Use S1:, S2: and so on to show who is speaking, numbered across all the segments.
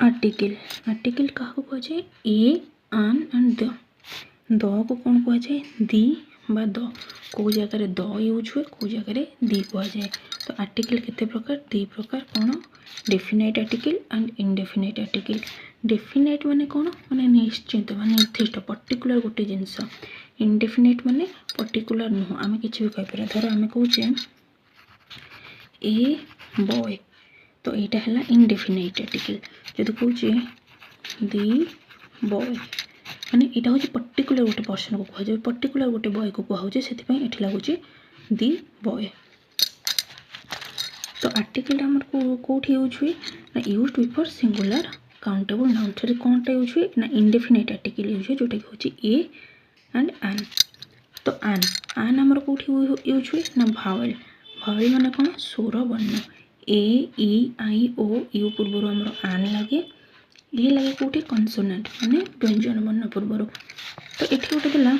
S1: Article article क्या कहुए ए आन and the को कौन कहुए दी बा द कौ जगह द यूज हुए कौ जगह दी कहुए। तो आर्टिकल केते प्रकार दी प्रकार कौन definite article and indefinite article. Definite माने कौन माने निश्चित माने निर्दिष्ट पर्टिकुलर गोटे जिनस। इनडेफिनाइट माने पर्टिकुलर नुह आम कि भी कहीपर धर आम कहे ए बॉय तो यहाँ है इनडेफिनाइट आर्टिकल। जब कहे दी बॉय माने यहाँ हूँ पर्टिकुलर गोटे पर्सन को कहुए पर्टिकुलर गोटे बॉय को कहुए से लगुच दी बॉय। तो आर्टिकल आम कौटी यूज हुए ना use before singular countable noun से कौन यूज हुए ना इनडेफिनाइट आर्टिकल यूज हुए जोटा कि हूँ ए एंड आन। तो आन आन आमर कौटी यूज हुए ना भावेल भावेल माने कौन स्वर वर्ण ए ई आई ओ यू पूर्वर आमर आन लगे ये लगे कौटी कनसोनेंट माने व्यंजन वर्ण पूर्वर। तो ये गोटे देला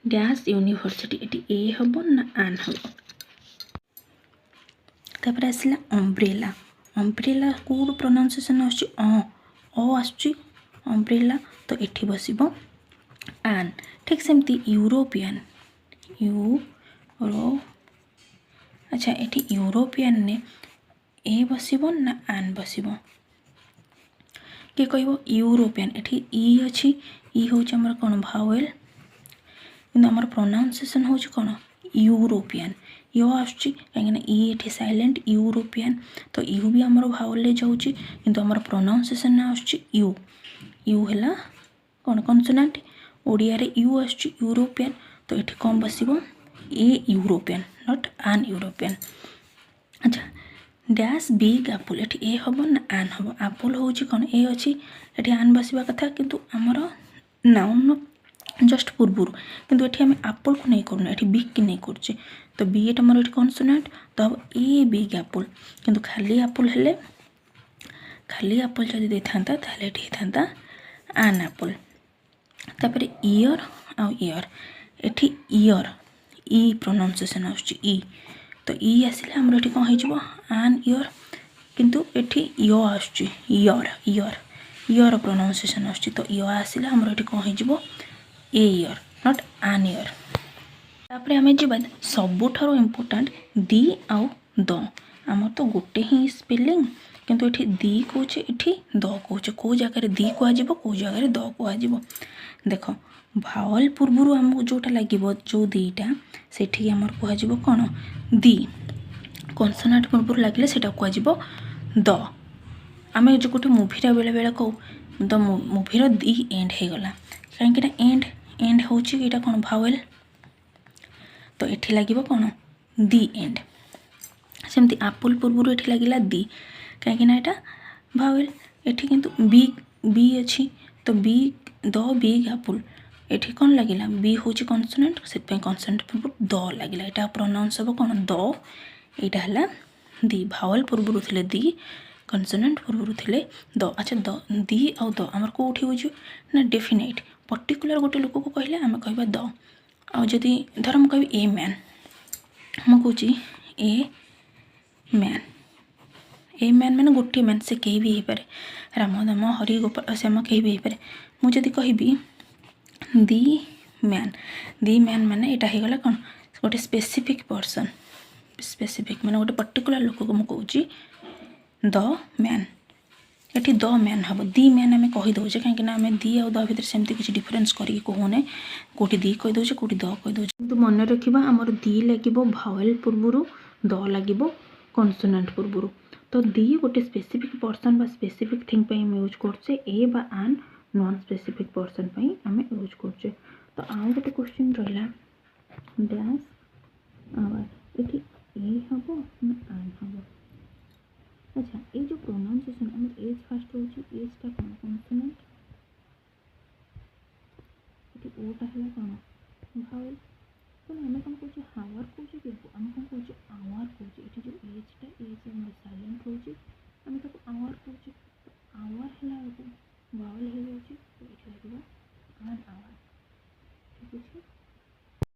S1: डैश यूनिवर्सिटी ये ए हम ना आन हम। तापर आसला अम्ब्रेला अम्ब्रेला कौट प्रोनाउंसिएशन आसुची अम्ब्रेला तो ये बसब आन। ठीक सेमती यूरोपियन यूरो अच्छा ये यूरोपियन ने ए बसब ना आन बसब किए कह यूरोपियन ये ई अच्छी ई हूँ आमर कौन भावेल कि आमर प्रोनाउंसिएशन हूँ कौन यूरोपियन यो आसुची कहीं ई ये साइलेंट यूरोपियन तो यू भी आमर भावेल जाऊँगी किंतु आमर प्रोनाउंसिएशन आसुची यू यू है कौन कनसोनेंट ओडिया रे यू आसुची यूरोपियन तो ये कौन बसब ए यूरोपियन नॉट आन यूरोपियन। अच्छा डैश बिग एप्पल ये ए हम ना आन हम एप्पल हूँ कौन ए अच्छी ये आन बसवा कथा किंतु आमर नाउन जस्ट पूर्वर किंतु ये आम एप्पल को नहीं करूँ ये बिग की नहीं करुचे तो बी एट आमर ये कनसोनेंट तो हम ए बिग एप्पल किंतु खाली एप्पल हेले खाली एप्पल जदि देता ताले ये आन एप्पल। तापर ईयर आउ ईयर ये ईयर ई प्रोनाउंसिएशन आसुची ई तो ई आसिले आमर ये कौन हो आन ईयर किंतु ये यो आसुची ईयर ईयर ईयर प्रोनाउंसिएशन आसुची तो यो आसिले आमर ये कौन हो ए ईयर नॉट आन ईयर। तापर आम जा सबुठार इम्पोर्टाट दी आउ द आमर तो गोटे ही स्पेलिंग किंतु ये दी कौचे ये द कौचे कौ जगह दी कह कौ जगह द कह। देख भावल पूर्वर आमको जोटा लगे जो दीटा से कह कौन दी कनसोनेंट पूर्वर लगे से कह द। आम जो गोटे मुभीर बेले बेले कहू द मुभीर दी एंड हो गला कहीं एंड एंड हूँ यहाँ कौन भावेल तो ये लगे कौन दी एंड। सेमती एप्पल पूर्वर ये लगे दी कहीं यहाँ भावेल ये किंतु बिग बी अच्छी तो बिग द बिग एप्पल ये कौन लगे बी हूँ कनसोनेंट से कनसोनेंट पूर्व द लगे यहाँ प्रोनाउंस हम कौन द यहाँ है दी भावेल पूर्वर थे दी कनसोनेंट पूर्वर थे द। अच्छा द दी आउ द आमर कौटी बुझे ना डेफिनाइट पर्टिकुलर गोटे लोक को कहले आम कह द आदि धर मुझे कह ए मैन मुझे ए मैन ए मैन मैंने गोटे मैन से कहीं भी हो पारे राम दाम हरि गोपाल श्याम कहीं भी हो पारे मुझे कहि दी मैन माने यहाँ हो गला कौन गोटे स्पेसिफिक पर्सन स्पेसिफिक माने गोटे पर्टिकुलर लोक को मुझे द मैन ये द मैन हम दी मैन आम कहीदे कहीं आम दी आ द भर सेमती किसी डिफरेन्स करके कहूने कौटी दी कहीदे कौटी द कहीदे किंतु मन रखा आमर दी लगे भावेल पूर्वर द लगे कनसोनेंट पूर्वर। तो दी गोटे स्पेसिफिक पर्सन स्पेसिफिक थिंग आम यूज करचे ए बा आन नॉन स्पेसिफिक पर्सन आम यूज करचे। तो आउ गोटे क्वेश्चन रहा डैश आवर ये ए हम ना आन हम। अच्छा ये जो प्रोनाउंसिएशन आम एज फास्ट हो एजटा कौन कनसोनेंट ये ओटा है कौन भावेल तो आम कौन कहे हावर कहे कि आम कौन